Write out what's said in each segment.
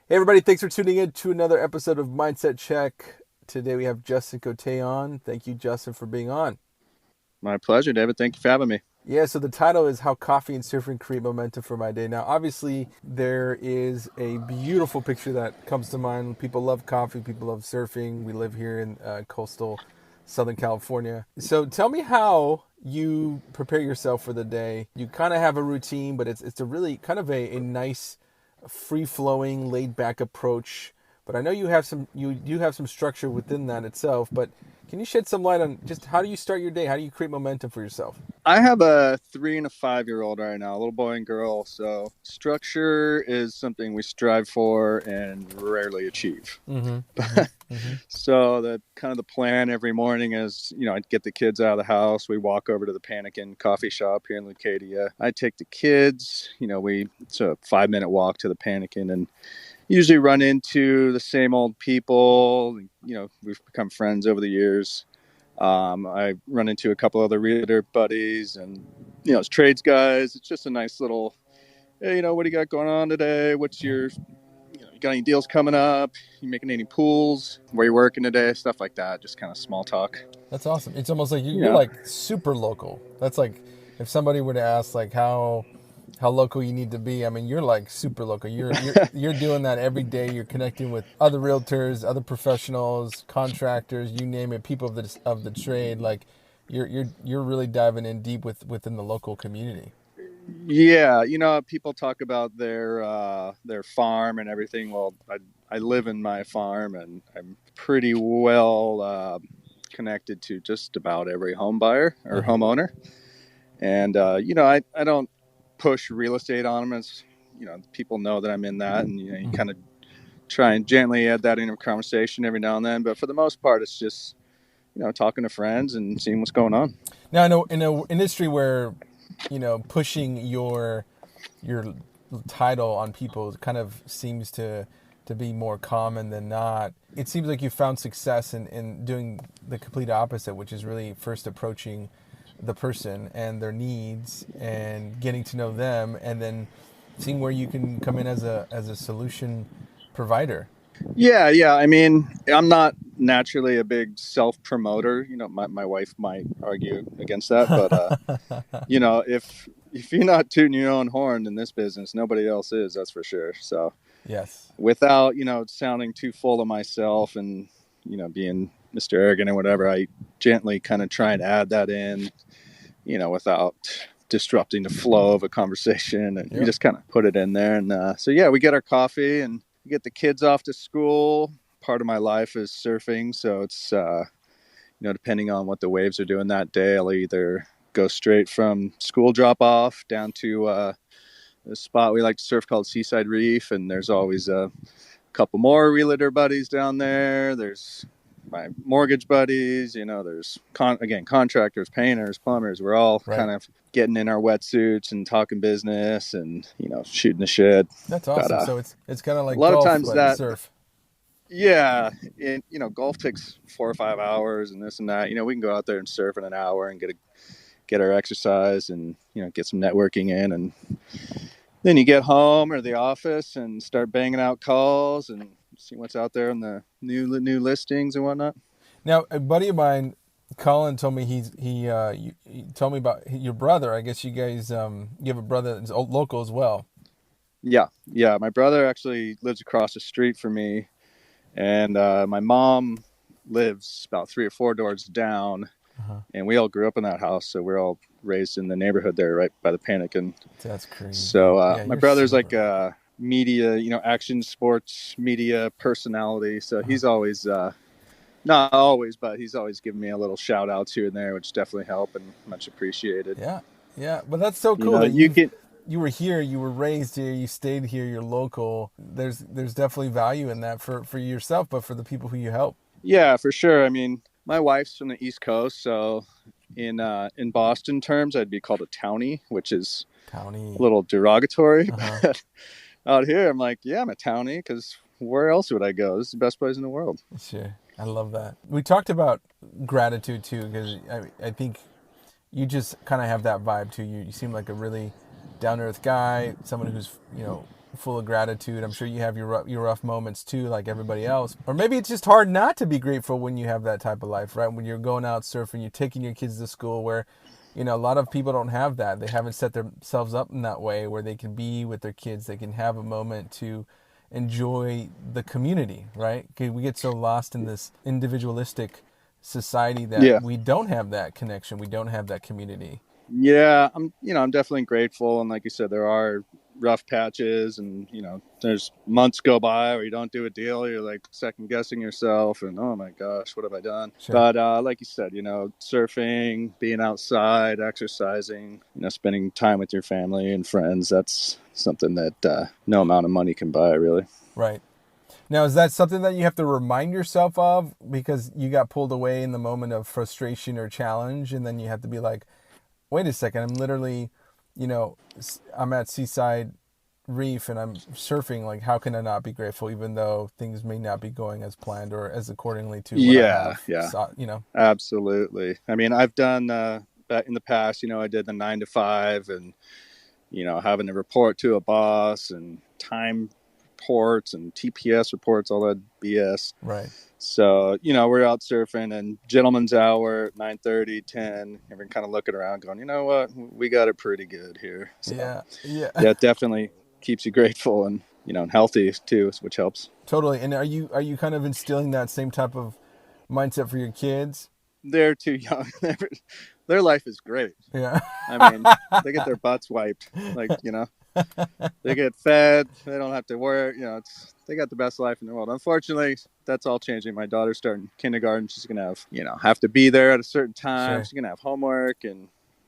Hey everybody, thanks for tuning in to another episode of Mindset Check. Today we have Justin Cote on. Thank you, Justin, for being on. My pleasure, David. Thank you for having me. Yeah, so the title is How Coffee and Surfing Create Momentum for My Day. Now, obviously, there is a beautiful picture that comes to mind. People love coffee, people love surfing. We live here in coastal Southern California. So tell me how you prepare yourself for the day. You kind of have a routine, but it's a really kind of a nice, free flowing, laid back approach. But I know you have some structure within that itself. But can you shed some light on just how do you start your day? How do you create momentum for yourself? I have a 3 and a 5-year-old right now, a little boy and girl. So structure is something we strive for and rarely achieve. Mm-hmm. Mm-hmm. Mm-hmm. So the kind of the plan every morning is, I get the kids out of the house. We walk over to the Panikin coffee shop here in Lucadia. I take the kids, it's a 5-minute walk to the Panikin and usually run into the same old people. We've become friends over the years. I run into a couple other realtor buddies and, it's trades guys. It's just a nice little, hey, what do you got going on today? What's your, you got any deals coming up? You making any pools? Where you working today? Stuff like that. Just kind of small talk. That's awesome. It's almost like you're Yeah. like super local. That's like if somebody were to ask like how local you need to be. I mean, you're like super local. You're doing that every day. You're connecting with other realtors, other professionals, contractors, you name it, people of the trade. Like you're really diving in deep within the local community. Yeah. People talk about their farm and everything. Well, I live in my farm and I'm pretty well, connected to just about every home buyer or Mm-hmm. homeowner. And, I don't push real estate on them as, people know that I'm in that. And, you Mm-hmm. kind of try and gently add that into a conversation every now and then. But for the most part, it's just, talking to friends and seeing what's going on. Now, I know in an industry where pushing your title on people kind of seems to be more common than not. It seems like you found success in doing the complete opposite, which is really first approaching the person and their needs and getting to know them, and then seeing where you can come in as a solution provider. Yeah, yeah. I mean, I'm not naturally a big self promoter. My wife might argue against that, but if you're not tooting your own horn in this business, nobody else is. That's for sure. So Yes. without sounding too full of myself and being Mr. Arrogant or whatever, I gently kind of try and add that in, without disrupting the flow of a conversation, and we Yep. just kind of put it in there. And so yeah, we get our coffee and get the kids off to school. Part of my life is surfing, so it's depending on what the waves are doing that day, I'll either go straight from school drop off down to a spot we like to surf called Seaside Reef, and there's always a couple more realtor buddies down there. There's my mortgage buddies, there's contractors, painters, plumbers. We're all Right. kind of getting in our wetsuits and talking business and, shooting the shit. That's But awesome. So it's kind of a like lot of golf times but that, surf. yeah, and, golf takes 4 or 5 hours and this and that. We can go out there and surf in an hour and get our exercise and, get some networking in. And then you get home or the office and start banging out calls and see what's out there in the new listings and whatnot. Now, a buddy of mine, Colin, told me he told me about your brother. I guess you guys you have a brother that's local as well. Yeah, yeah. My brother actually lives across the street from me, and my mom lives about 3 or 4 doors down. Uh-huh. And we all grew up in that house, so we're all raised in the neighborhood there, right by the Panic. And That's crazy. so Yeah, my you're brother's super like local. a media, action sports media personality. So Uh-huh. he's always, not always, but he's always giving me a little shout out here and there, which definitely help and much appreciated. Yeah, yeah. But that's so You cool know, that you can, you were here, you were raised here, you stayed here, you're local. There's definitely value in that for yourself, but for the people who you help. yeah, for sure. I mean, my wife's from the East Coast, so in Boston terms, I'd be called a townie, which is a Townie. little derogatory. Uh-huh. But out here, I'm like, yeah, I'm a townie because where else would I go? This is the best place in the world. Sure. I love that. We talked about gratitude too, because I think you just kind of have that vibe too. You seem like a really down to earth guy, someone who's full of gratitude. I'm sure you have your rough moments too, like everybody else. Or maybe it's just hard not to be grateful when you have that type of life, right? When you're going out surfing, you're taking your kids to school, where a lot of people don't have that. They haven't set themselves up in that way where they can be with their kids. They can have a moment to enjoy the community, right? 'Cause we get so lost in this individualistic society that Yeah. we don't have that connection. We don't have that community. Yeah, I'm definitely grateful, and like you said, there are rough patches, and there's months go by where you don't do a deal, you're like second guessing yourself, and oh my gosh, what have I done? Sure. But like you said, surfing, being outside, exercising, spending time with your family and friends, that's something that no amount of money can buy, really. Right. Now, is that something that you have to remind yourself of because you got pulled away in the moment of frustration or challenge, and then you have to be like, wait a second, I'm literally, I'm at Seaside Reef and I'm surfing. Like, how can I not be grateful, even though things may not be going as planned or as accordingly to what I Yeah, have, yeah, sought. absolutely. I mean, I've done in the past, I did the 9 to 5, and having to report to a boss and time reports and TPS reports, all that BS. Right. So, we're out surfing, and gentleman's hour, 9:30, 10, everyone kind of looking around going, you know what, we got it pretty good here. So, Yeah. Yeah. yeah, it definitely keeps you grateful and, and healthy too, which helps. Totally. And are you kind of instilling that same type of mindset for your kids? They're too young. Their life is great. Yeah. I mean, they get their butts wiped. Like, they get fed. They don't have to work. They got the best life in the world. Unfortunately, that's all changing. My daughter's starting kindergarten. She's gonna have to be there at a certain time. Sure. She's gonna have homework, and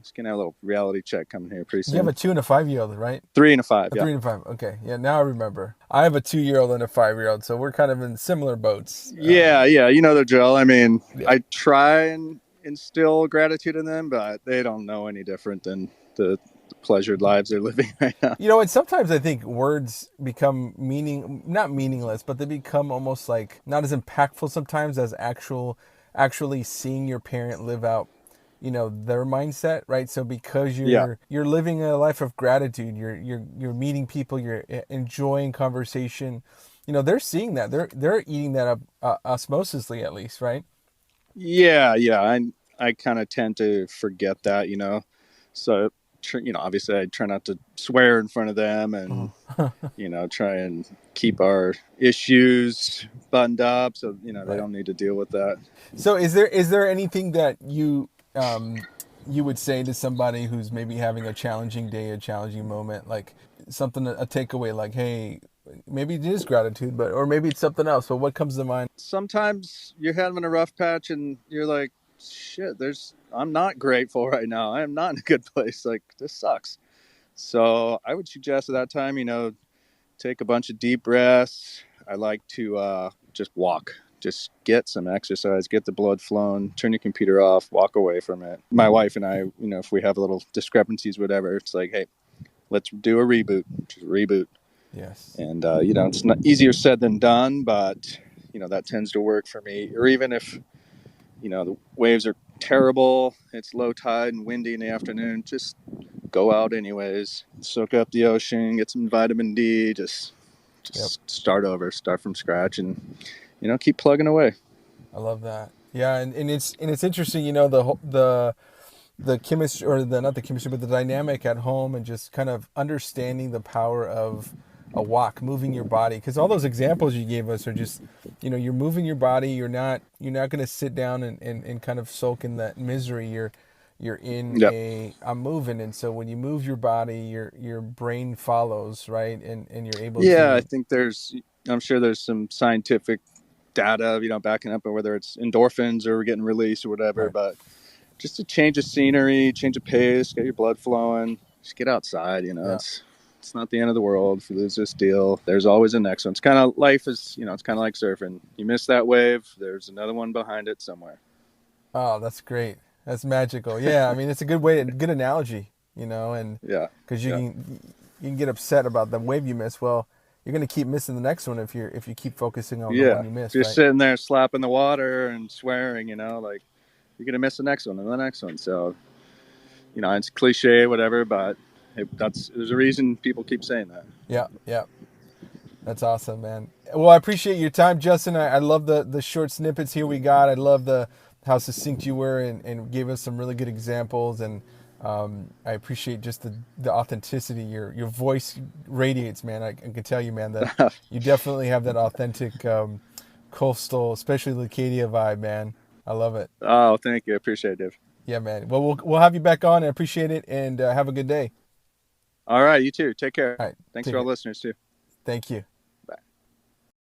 she's gonna have a little reality check coming here pretty You have soon. a 2 and a 5-year-old, right? 3 and a 5. A Yeah. 3 and a 5. Okay. Yeah. Now I remember. I have a 2-year-old and a 5-year-old, so we're kind of in similar boats. Yeah. Yeah. You know the drill. I mean, Yeah. I try and instill gratitude in them, but they don't know any different than the pleasured lives they're living right now. And sometimes I think words become not meaningless, but they become almost like not as impactful sometimes as actually seeing your parent live out, their mindset, right? So because Yeah. you're living a life of gratitude, you're meeting people, you're enjoying conversation, they're seeing that, they're eating that up, osmosisly at least, right? Yeah, yeah. I kind of tend to forget that, So, obviously, I try not to swear in front of them, and try and keep our issues buttoned up, so they Right. don't need to deal with that. So is there anything that you would say to somebody who's maybe having a challenging day, a challenging moment, like something, a takeaway, like, hey, maybe it is gratitude, or maybe it's something else. But what comes to mind? Sometimes you're having a rough patch, and you're like, "Shit, I'm not grateful right now. I am not in a good place. Like this sucks." So I would suggest at that time, take a bunch of deep breaths. I like to just walk, just get some exercise, get the blood flowing, turn your computer off, walk away from it. My wife and I, if we have little discrepancies, whatever, it's like, hey, let's do a reboot, just reboot. Yes. And, it's not easier said than done, but, that tends to work for me. Or even if, the waves are terrible, it's low tide and windy in the afternoon, just go out anyways, soak up the ocean, get some vitamin D, just Yep. start over, start from scratch, and keep plugging away. I love that. Yeah, and it's interesting, the chemistry, or the not the chemistry, but the dynamic at home, and just kind of understanding the power of a walk, moving your body, because all those examples you gave us are just, you're moving your body. You're not going to sit down and kind of sulk in that misery. You're in Yep. I'm moving. And so when you move your body, your brain follows, right? And you're able Yeah, I to. think I'm sure there's some scientific data, backing up whether it's endorphins or we're getting released or whatever, Right. but just a change of scenery, change of pace, get your blood flowing, just get outside, Yeah. it's not the end of the world. If you lose this deal, there's always a next one. It's kind of life is, it's kind of like surfing. You miss that wave, there's another one behind it somewhere. Oh, that's great. That's magical. Yeah, I mean, it's a good analogy, and Yeah. because you Yeah. can get upset about the wave you miss. Well, you're gonna keep missing the next one if you keep focusing on the one Yeah. you If missed, you're right? sitting there slapping the water and swearing, like you're going to miss the next one and the next one. So, it's cliche, whatever, but There's a reason people keep saying that. Yeah, yeah. That's awesome, man. Well, I appreciate your time, Justin. I love the short snippets here we got. I love the how succinct you were and gave us some really good examples. And I appreciate just the authenticity. Your voice radiates, man. I can tell you, man, that you definitely have that authentic coastal, especially Leucadia vibe, man. I love it. Oh, thank you. I appreciate it, Dave. Yeah, man. Well, we'll have you back on. I appreciate it, and have a good day. All right, you too. Take care. All right, Thanks take for all care. the listeners too. Thank you.